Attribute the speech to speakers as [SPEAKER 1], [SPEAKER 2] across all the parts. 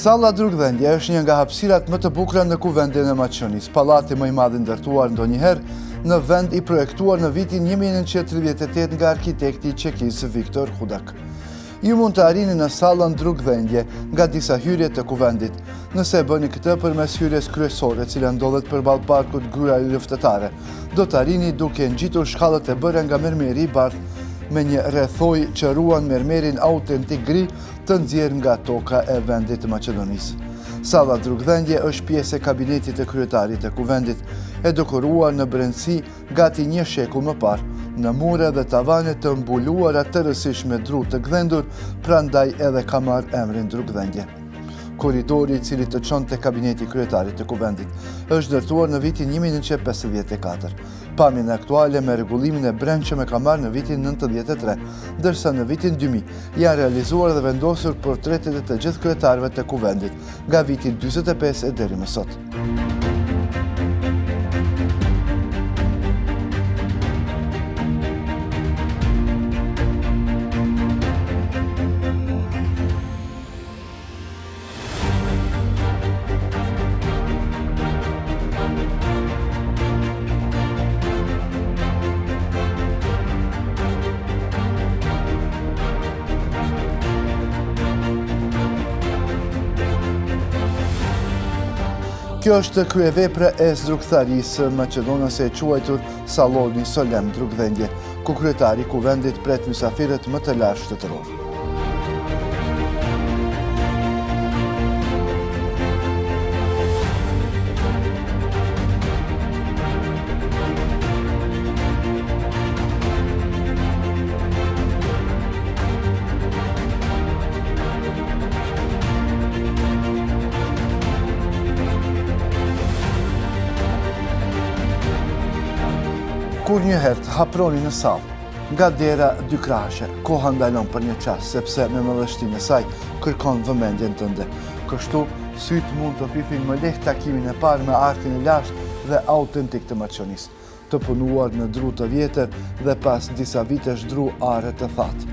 [SPEAKER 1] Salla Drugdhendje është një nga hapësirat më të bukura në kuvendin e Maqedonisë, pallati më i madh i ndërtuar ndonjëherë në vend i projektuar në vitin 1938 nga arkitekti çekis Viktor Hudak. Ju mund të arrini në sallën Drugdhendje nga disa hyrje të kuvendit, nëse e bëni këtë përmes hyrjes kryesore, e cila ndodhet përballë parkut Gryari Luftetare. Do të arrini duke ngjitur shkallët e bëra nga mermeri i bardhë me një rrethoj që ruan mermerin autentik gri të nxjerrë nga toka e vendit të Maqedonisë. Salla Drugdhendje është pjesë e kabinetit të kryetarit të kuvendit, e dekoruar në brendësi gati një shekull më parë, në mure dhe tavane të mbuluara tërësisht me dru të gdhendur, prandaj edhe ka marrë emrin Drugdhendje. Korridori i cili të çon te kabineti kryetarit të kuvendit është ndërtuar në vitin 1954. Pamjen aktuale me rregullimin e brendshëm e ka marrë në vitin 93, ndërsa në vitin 2000 janë realizuar dhe vendosur portretet e të gjithë kryetarëve të kuvendit nga viti 45 e deri më sot. Kjo është kryevepra e zrugtarisë maqedonase e quajtur Salloni Solem Drugdhendje, ku kryetari i kuvendit pret mysafirët më të lartë shtetëror. Kur një herë të haproni në sallë, nga dera dy krahashe, koha ndalon për një çast, sepse me madhështinë e saj kërkon vëmendjen tënde. Kështu, syt mund të fifin më lehtë takimin e parë me artin e lashtë dhe autentik të Maqedonisë, të punuar në dru të vjetër dhe pas disa vitesh dru are të thatë.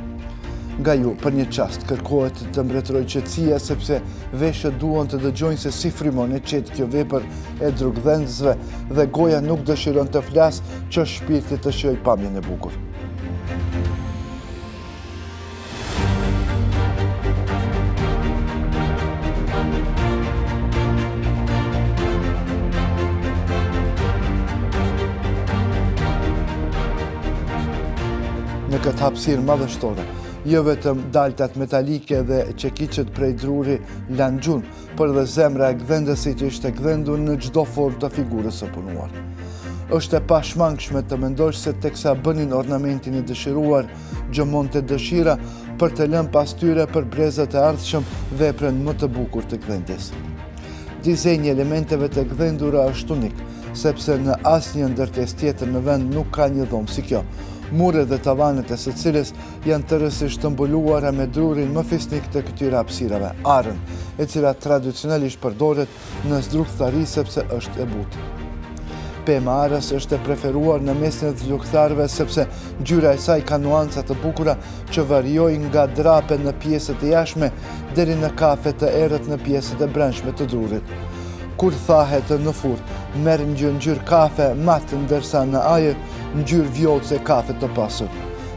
[SPEAKER 1] Nga ju, për një çast, kërkohet të mbretëroj qetësia sepse veshët duan të dëgjojnë se si frymon e qetë kjo vepër e drugdhendësve dhe goja nuk dëshiron të flasë që shpirti të shijojë pamjen e bukur. Në këtë hapësirë madhështore, jo vetëm daltat metalike dhe çekiçet prej druri lanë gjunë, por dhe zemra e gdhendësit ishte gdhendur në çdo formë të figurës së punuar. Është e pashmangshme të mendosh se teksa bënin ornamentin e dëshiruar, gjëmonte dëshira për të lënë pas tyre për brezat e ardhshëm veprën më të bukur të gdhendjes. Dizenji elementeve të gdhendura është unik, sepse në asnjë ndërtesë tjetër në vend nuk ka një dhomë si kjo. Muret dhe tavanet e së cilës janë tërësisht të mbuluara me drurin më fisnik të këtyre hapësirave, arën, e cila tradicionalisht përdoret në zrugtari sepse është e butë. Pema arës është e preferuar në mesin e zrugtarëve sepse ngjyra e saj ka nuanca të bukura që variojnë nga drape në pjesët e jashtme deri në kafe të errët në pjesët e brendshme të drurit. Kur thahet në furrë, merr ngjyrë kafe matë, ndërsa në ajër ngjyrë vjollce kafe të pasur.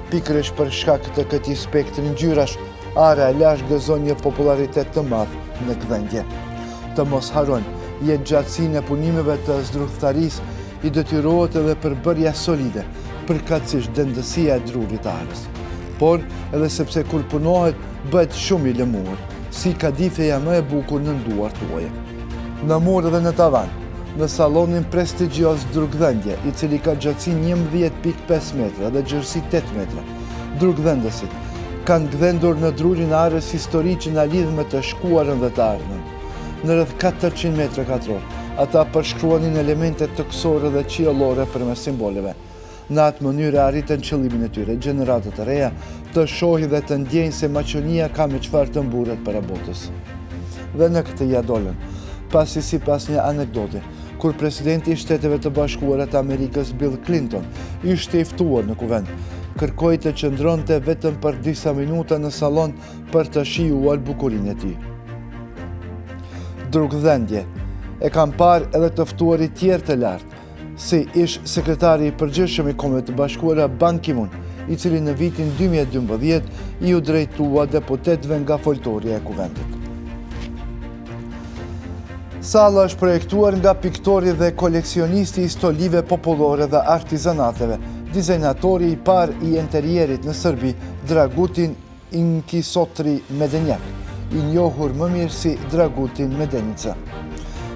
[SPEAKER 1] Pikërisht për shkak të këtij spektri ngjyrash, ara e lashtë gëzon një popularitet të madh në gdhendje. Të mos harrojmë, jetëgjatësinë e punimeve të zrugtarisë i detyrohet edhe përbërja solide, përkatësisht dendësia e drurit të arës. Por edhe sepse kur punohet bëhet shumë i lëmuar, si kadifeja më e bukur në duart tuaja. Në mur dhe në tavan, në sallonin prestigjioz Drugdhendje, i cili ka gjatësinë 11.5 metra dhe gjerësi 8 metra. Drugdhendësit kanë gdhendur në drurin e arës historik që na lidh me të shkuarën dhe të ardhmen. Në rreth 400 metra katror, ata përshkruanin elemente toksore dhe qiellore përmes simboleve. Në atë mënyrë arritën qëllimin e tyre, gjeneratët e reja të shohin dhe të ndjejnë se Maqedonia ka me çfarë të mburet para botës. Dhe në këtë ja dolën, pasi sipas një anekdote, kur presidenti i Shteteve të Bashkuara të Amerikës Bill Clinton ishte i ftuar në kuvend, kërkoi të qëndronte vetëm për disa minuta në sallon për të shijuar bukurinë e tij. drugdhendje. E kam parë edhe të ftuarit tjerë të lartë, si ish sekretari i përgjithshëm i Kombeve të Bashkuara Ban Ki-moon, i cili në vitin 2012 i u drejtua deputetëve nga foltorja e kuvendit. Salla është projektuar nga piktori dhe koleksionisti i stolive popullore dhe artizanateve, dizajnatori i parë i interierit në Serbi, Dragutin Inkisotri Medenjak, i njohur më mirë si Dragutin Medenica.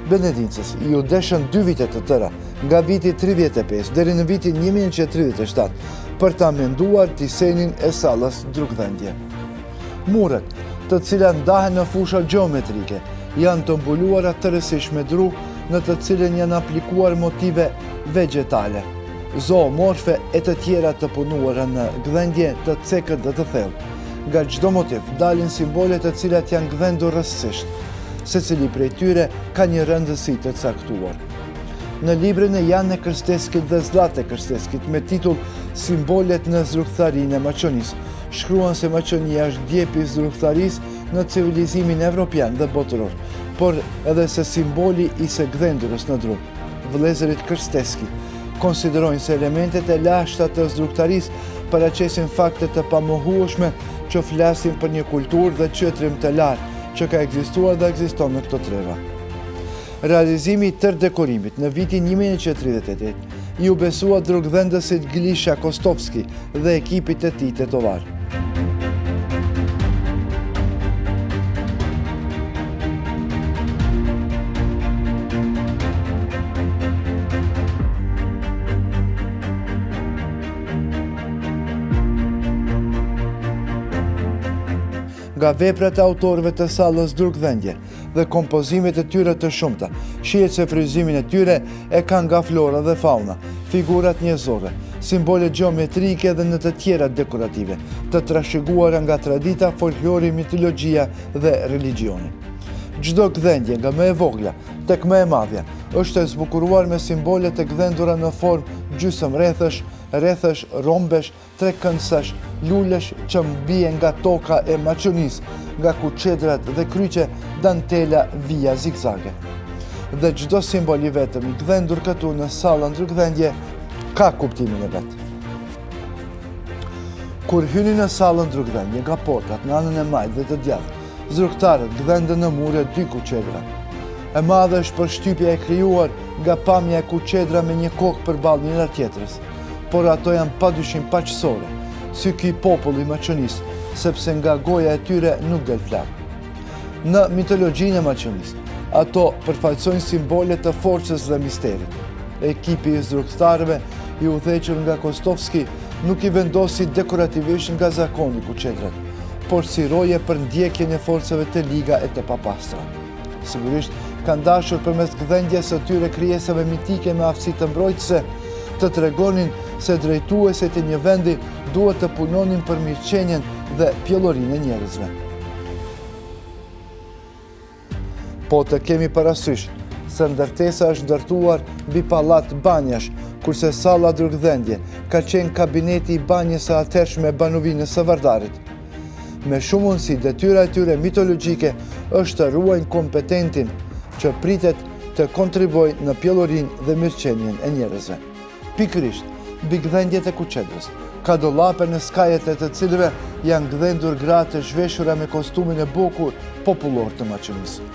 [SPEAKER 1] Benedincës i u deshën 2 vite të tëra, nga viti 35 deri në vitin 1937, për ta menduar disenin e sallës drugdhendje. Muret, të cilat ndahen në fusha geometrike, janë të mbuluara tërësisht me dru, në të cilën janë aplikuar motive vegetale, zoomorfe e të tjera të punuara në gdhendje të cekët dhe të thellë. Nga çdo motiv dalin simbolet të cilat janë gdhendur rastësisht. Secili prej tyre ka një rëndësi të caktuar. Në librin e Jan e Krsteskit dhe Zlate Krsteskit me titull Simbolet në zrugtharinë e Maqonisë, shkruan se Maqonia është djepi i zrugtharisë në civilizimin evropian dhe botëror, por edhe se simboli i së gdhendurës në dru. Vëllezërit Krsteski konsiderojnë se elementet e lashta të zrugtarisë paraqesin fakte të pamohueshme që flasin për një kulturë dhe qëtrim të lartë që ka ekzistuar dhe ekziston në këto treva. Realizimi i tërë dekorimit në vitin 1938 i u besua drugdhendësit Glisha Kostovski dhe ekipit e tij tetovar. Nga veprat e autorëve të sallës drugdhendje dhe kompozimet e tyre të shumta, shihet se fryzimin e tyre e kanë nga flora dhe fauna, figurat njerëzore, simbole geometrike dhe në të tjera dekorative, të trashëguara nga tradita, folklori, mitologjia dhe religioni. Çdo gdhendje, nga më e vogla tek më e madhja, është e zbukuruar me simbole të gdhendura në formë gjysmërrethësh, rrethësh, rombesh, trekëndësash, lulesh që mbien nga toka e Maqonisë, nga kuçedrat dhe kryqe, dantela, vija zigzage. Dhe çdo simbol i vetëm i gdhendur këtu në sallën drugdhendje ka kuptimin e vet. Kur hyni në sallën drugdhendje nga portat në anën e majtë dhe të djathtë, zrugtarët gdhendën në mure 2 kuçedra. E madhe është përshtypja e krijuar nga pamja e kuçedra me një kokë përballë njëra tjetrës, por ato janë padyshim paqësore, si ky popull i Maqonisë, sepse nga goja e tyre nuk del flak. Në mitologjinë e Maqonisë, ato përfaqësojnë simbole të forcës dhe misterit. Ekipi i zrugtarëve i udhëhequr nga Kostovski nuk i vendosi dekorativisht nga zakoni kuçedrat, por si roje për ndjekjen e forcave të liga e të papastra. Sigurisht, kanë dashur përmes gdhendjes së tyre krijesave mitike me aftësi të mbrojtëse të tregonin se drejtuesit e një vendi duhet të punonin për mirëqenien dhe pjellorinë e njerëzve. Po të kemi parasysh se ndërtesa është ndërtuar mbi pallat banjash, kurse salla drugdhendje ka qenë kabineti i banjës së atëhershme banuvinës së Vardarit. Me shumë mundësi, detyra e tyre mitologjike është të ruajnë kompetentin që pritet të kontribojnë në pjellorinë dhe mirëqenien e njerëzve. Pikërisht, mbi gdhendjet e kuçedrës, ka dollape në skajet e të cilëve janë gdhendur gra të zhveshura me kostumin e bukur popullor të Maqonisë.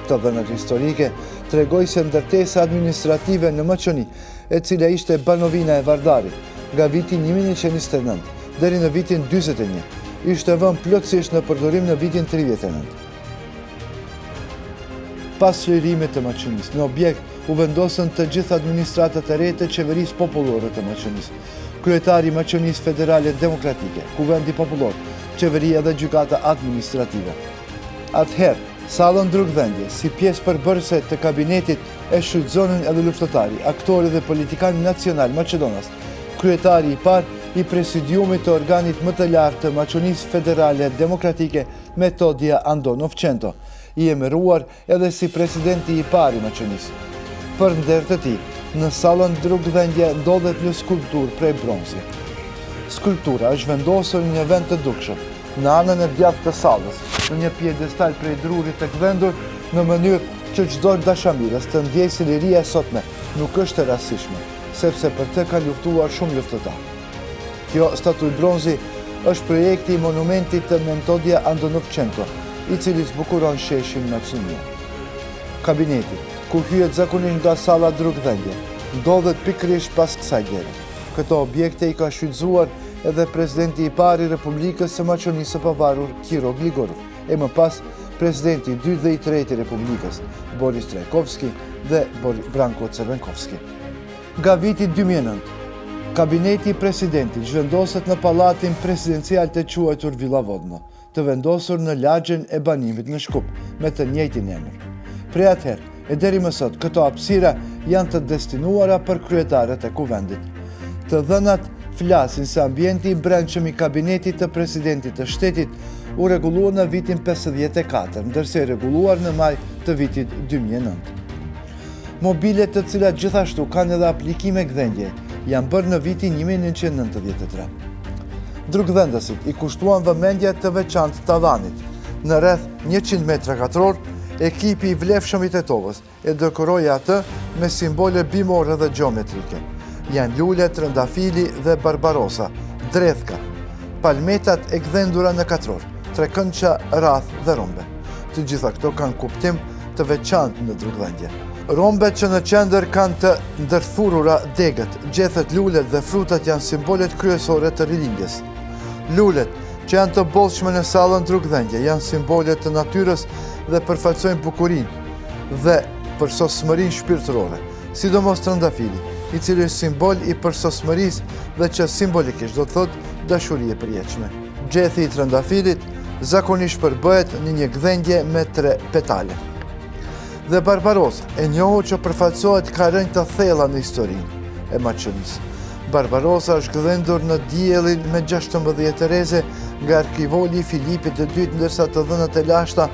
[SPEAKER 1] Të dhënat historike tregoj se ndërtesa administrative në Maqoni, e cila ishte banovina e Vardarit, nga vitin 1929 deri në vitin 41, ishte vënë plotësisht në përdorim në vitin 39. Pas çlirimit të Maqonisë, në objekt u vendosën të gjitha administratat e re të qeverisë popullore të Maqonisë, kryetari i Maqonisë Federale Demokratike, Kuvendi Popullor, qeveria dhe gjykata administrative. Atëherë, sallën drugdhendje, si pjesë përbërëse të kabinetit, e shfrytëzonin edhe luftëtari, aktori dhe politikan nacional Maqedonas, kryetari i parë i presidiumit të organit më të lartë të Maqonisë Federale Demokratike, Metodia Andonovçento, i emëruar edhe si presidenti i parë i Maqonisë. Për nder të tij, në sallën drugdhendje ndodhet një skulpturë prej bronzi. Skulptura është vendosur në një vend të dukshëm, në anën e djathtë të sallës, në një piedestal prej drurit të gdhendur, në mënyrë që çdo dashamirës të ndjejë se liria e sotme nuk është e rastishme, sepse për të ka luftuar shumë luftëtar. Kjo statuj bronzi është projekti i monumentit të Metodia Andonovchenko, i cili zbukuron sheshin Macedonia. Kabineti, ku hyet zakonisht nga salla drugdhëndje, ndodhet pikërisht pas kësaj gjere. Këto objekte i ka shfrytzuar edhe presidenti i parë i Republikës së Maqedonisë së Pavarur, Kiro Gligorov, e më pas presidenti i dytë dhe i tretë i Republikës, Boris Trajkovski dhe Branko Crvenkovski. Nga viti 2009, kabineti i presidentit zhvendoset në palatin presidencial të quajtur Villa Vodno, të vendosur në lagjen e banimit në Shkup, me të njëjtin emër. Prej atëherë, e deri më sot, këto hapësira janë të destinuara për kryetarët e kuvendit. Të dhënat flasin se ambienti i brendshëm i kabinetit të presidentit të shtetit u rregulluar në vitin 54, ndërsa i rregulluar në maj të vitit 2009. Mobilet të cilat gjithashtu kanë edhe aplikime gdhendje, janë bërë në vitin 1993. Drugdhëndësit i kushtuan vëmendje të veçantë tavanit. Në rreth 100 metra katror, ekipi i vlefshëm i Tetovës e dekoroi atë me simbole bimore dhe gjeometrike. Janë lule, trëndafili dhe barbarosa, dredhka, palmetat e gdhendura në katror, trekëndça, rath dhe rombe. Të gjitha këto kanë kuptim të veçantë në drugdhëndje. Rombet që në qendër kanë të ndërthurura degët, gjethet, lulet dhe frutat janë simbolet kryesore të rilindjes. Lulet, që janë të bollshme në sallën drugdhëndje, janë simbolet të natyrës dhe përfaqësojnë bukurinë dhe përsosmërinë shpirtërore, sidomos trëndafili, i cili është simbol i përsosmërisë dhe që simbolikisht do të thotë dashuri e përjetshme. Gjethi i trëndafilit zakonisht përbëhet në një gdhendje me 3 petale. Dhe Barbarosa, e njohur që përfaqësohet ka rënë të thella në historinë e Maqedonisë. Barbarosa është gdhendur në diellin me 16 tereze nga arkivoli Filipit II, ndërsa të dhënat e lashta,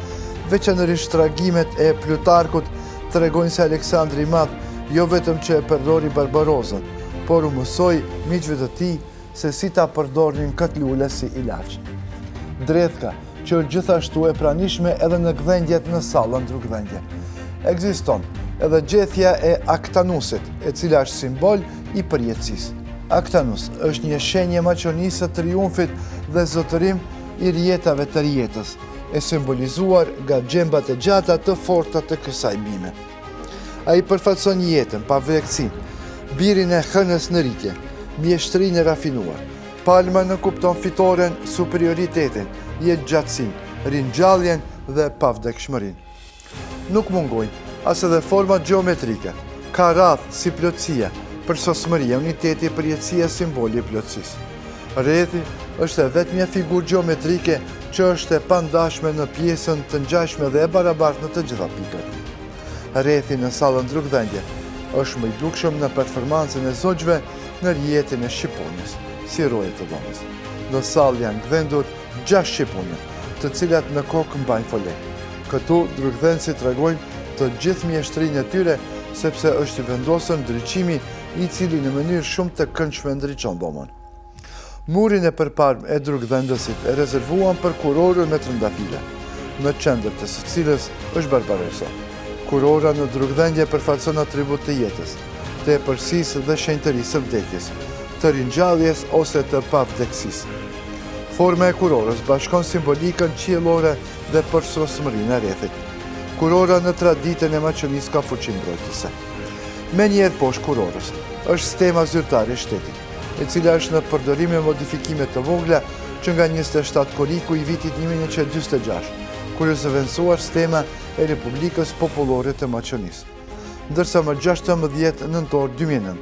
[SPEAKER 1] veçanërisht tragimet e Plutarkut, tregojnë se Aleksandri i Madh jo vetëm që e përdori Barbarosën, por u mësoi miqve të tij se si ta përdornin këtë lule si ilaç. Dredhka, që është gjithashtu e pranishme edhe në gdhendjet në sallën drugdhëndje. Ekziston edhe gjethja e Aktanusit, e cila është simbol i përjetësisë. Aktanus është një shenjë maqedonisë së triumfit dhe zotërim i rjetave të rjetës, e simbolizuar nga gjembat e gjata të forta të kësaj bime. Ai përfaqëson jetën, pavërtësinë, birin e hënës në rritje, mjeshtrinë e rafinuar. Palma në kupton fitoren, superioritetin, jetëgjatësinë, ringjalljen dhe pavdekshmërinë. Nuk mungojnë as edhe format gjeometrike, ka radhë si plotësia, përsosmëria, uniteti, përjetësia, simboli i plotësisë. Rrethi është e vetmja figurë gjeometrike që është e pandashme në pjesën të ngjashme dhe e barabartë në të gjitha pikët. Rrethi në sallën drugdhëndje është më i dukshëm në performancën e zogjve në rjetin e shqiponjës, si rojet të dhomës. Në sallë janë gdhendur 6 shqiponje, të cilat në kokë mbajnë fole. Këtu drugdhënësit tregojnë të gjithë mjeshtrinë e tyre, sepse është i vendosur ndriçimi i cili në mënyrë shumë të këndshme ndriçon dhomën. Murin e përparme e drugdhëndësit e rezervuan për kurorën me trëndafile, në qendër të së cilës është Barbarosa. Kurora në drugdhëndje përfaqëson atribut të jetës, të epërsisë dhe shenjtërisë së vdekjes, të ringjalljes ose të pavdekësisë. Forma e kurorës bashkon simbolikën qiellore dhe përsosmërinë e rrethit. Kurora në traditën e Maqedonisë ka fuqi mbrojtëse. Menjëherë poshtë kurorës është stema zyrtare e shtetit, e cila është në përdorim me modifikime të vogla që nga 27 korriku i vitit 1946, kur është zëvendësuar stema e Republikës Popullore të Maqedonisë. Ndërsa më 16 nëntor 2009,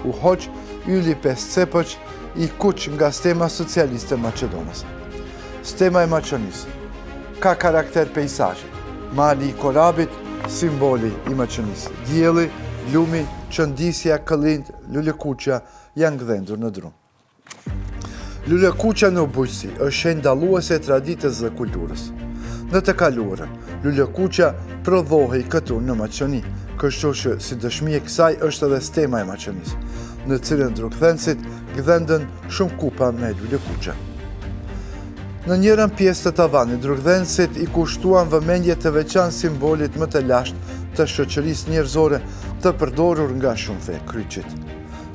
[SPEAKER 1] u hoq Ylli 5 Cepëq i kuq nga stema socialiste Maqedonës. Stema e Maqedonisë ka karakter pejsazhi. Mali i korabit, simboli i Maqedonisë. Dielli, lumi, qëndisja, këllind, lulekuqja janë gdhendur në drum. Lulekuqja në bujqësi është shenjë dalluese e traditës dhe kulturës. Në të kaluarën, lulekuqja prodhohej këtu në Maqedoni, kështu që si dëshmi e kësaj është edhe stema e Maqedonisë, në cilën drugdhënësit gdhendën shumë kupa me lulekuqja. Në njërën pjesë të tavanit, drugdhenësit i kushtuan vëmendje të veçantë simbolit më të lashtë të shoqërisë njerëzore të përdorur nga shumë fe, kryqit.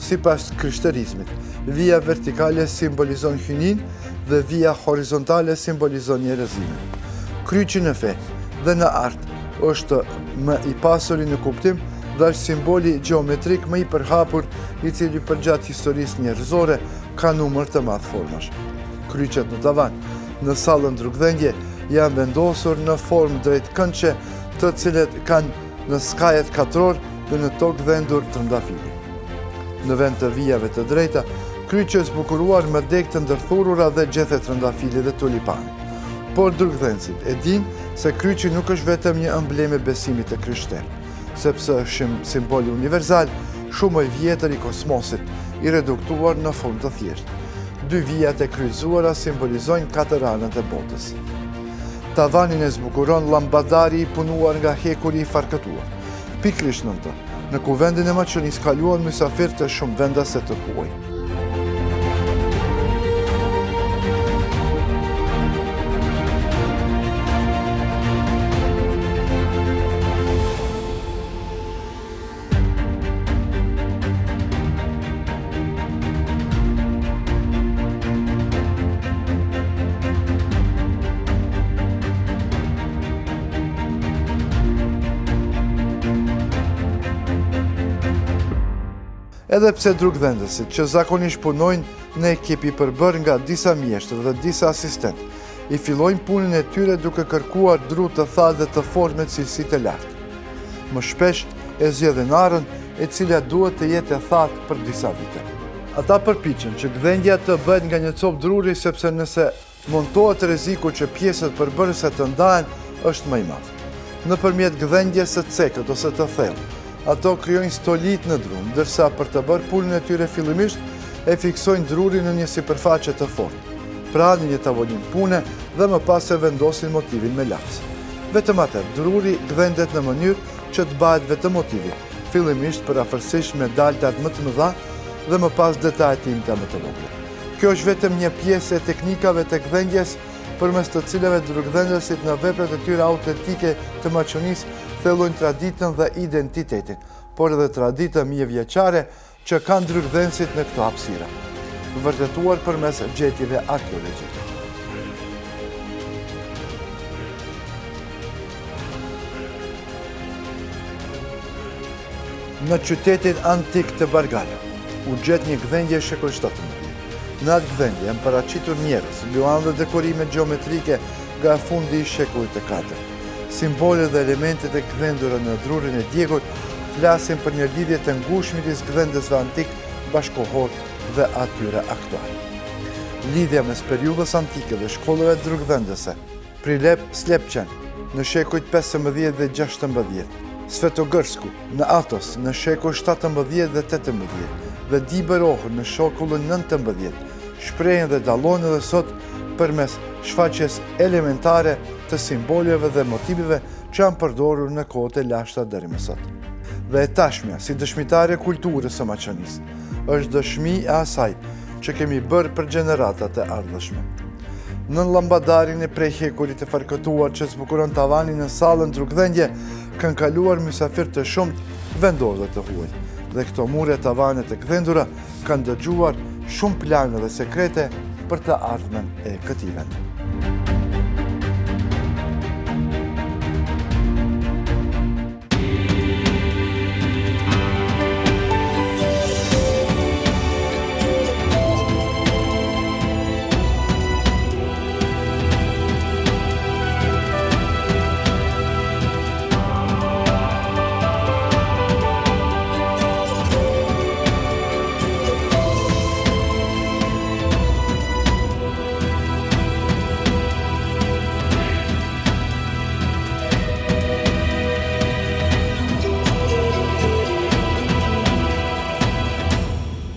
[SPEAKER 1] Sipas krishterizmit, vija vertikale simbolizon hynin dhe vija horizontale simbolizon njerëzimin. Kryqi në fe dhe në art është më i pasuri në kuptim dhe është simboli geometrik më i përhapur i cili përgjatë historisë njerëzore ka numër të madh formash. Kryqet në tavan në sallën drugdhënje janë vendosur në formë drejtkëndshme, të cilet kanë në skajet katror dhe në tokë vendur trëndafili. Në vend të vijave të drejta, kryqi është zbukuruar me degë të ndërthurura dhe gjethe trëndafili dhe tulipani. Por drugdhenësit e dinë se kryqi nuk është vetëm një emblem e besimit të krishterë, sepse është simboli universal, shumë i vjetër i kosmosit, i reduktuar në formë të thjeshtë. Dy vijat e kryqëzuara simbolizojnë katër anët e botës. Tavanin e zbukuron llambadari i punuar nga hekuri i farkëtuar. Pikërisht në të, në kuvendin e Maqedonisë kaluan mysafirë të shumë vendase të huaj. Edhe pse drugdhendësit që zakonisht punojnë në ekip i përbërë nga disa mjeshtër dhe disa asistent, i fillojnë punën e tyre duke kërkuar dru të thatë dhe të fortë me cilësitë e lartë. Më shpesh e zgjedhin arën e cila duhet të jetë e thatë për disa vite. Ata përpiqen që gdhendja të bëhet nga një copë druri sepse nëse montohet rreziku që pjesët përbërëse të ndahen është më i madh. Nëpërmjet gdhendjes së cekët ose të thellë, ato krijojnë stolit në dru, ndërsa për të bërë punën e tyre fillimisht e fiksojnë drurin në një sipërfaqe të fortë, pra në një tavolinë pune dhe më pas e vendosin motivin me laps. Vetëm atë, druri gdhendet në mënyrë që të bëhet vetëm motivi, fillimisht për afërsisht me daltat më të mëdha dhe më pas detajet imta më të vogla. Kjo është vetëm një pjesë e teknikave të gdhendjes përmes të cilave drugdhendësit në veprat e tyre autentike të Maqedonisë thellojnë traditën dhe identitetin, por edhe traditën mijëvjeçare që kanë drugdhendësit në këto hapësira, vërtetuar përmes gjetjeve arkeologjike. Në qytetin antik të Bargala, u gjet një gdhendje shekull 17. Në atë gdhendje janë paraqitur njerëz, luanë dhe dekorime geometrike nga fundi i shekullit të 4. Simbolet dhe elementet e gdhendura në drurin e djegut flasin për një lidhje të ngushtë midis gdhendësve antik, bashkohor dhe atyre aktual. Lidhja mes periudhës antike dhe shkollave drugdhendëse, Prilep Slepçen në shekujt 15 dhe 16, Svetogërsku në Atos në shekull 17 dhe 18 dhe Diber Ohër në shekullin 19, shprehen dhe dallojnë edhe sot përmes shfaqjes elementare të simboleve dhe motiveve që janë përdorur në kohët e lashta deri më sot. Dhe e tashmja, si dëshmitare e kulturës së Maqedonisë, është dëshmi e asaj që kemi bërë për gjeneratat e ardhshme. Në llambadarin e prej hekurit e farkëtuar që zbukuron tavanin në sallën drugdhënje, kanë kaluar mysafirë të shumtë vendor dhe të huaj. Dhe këto mure tavanet e gdhendura kanë dëgjuar shumë plane dhe sekrete për të ardhmen e këtij vendi.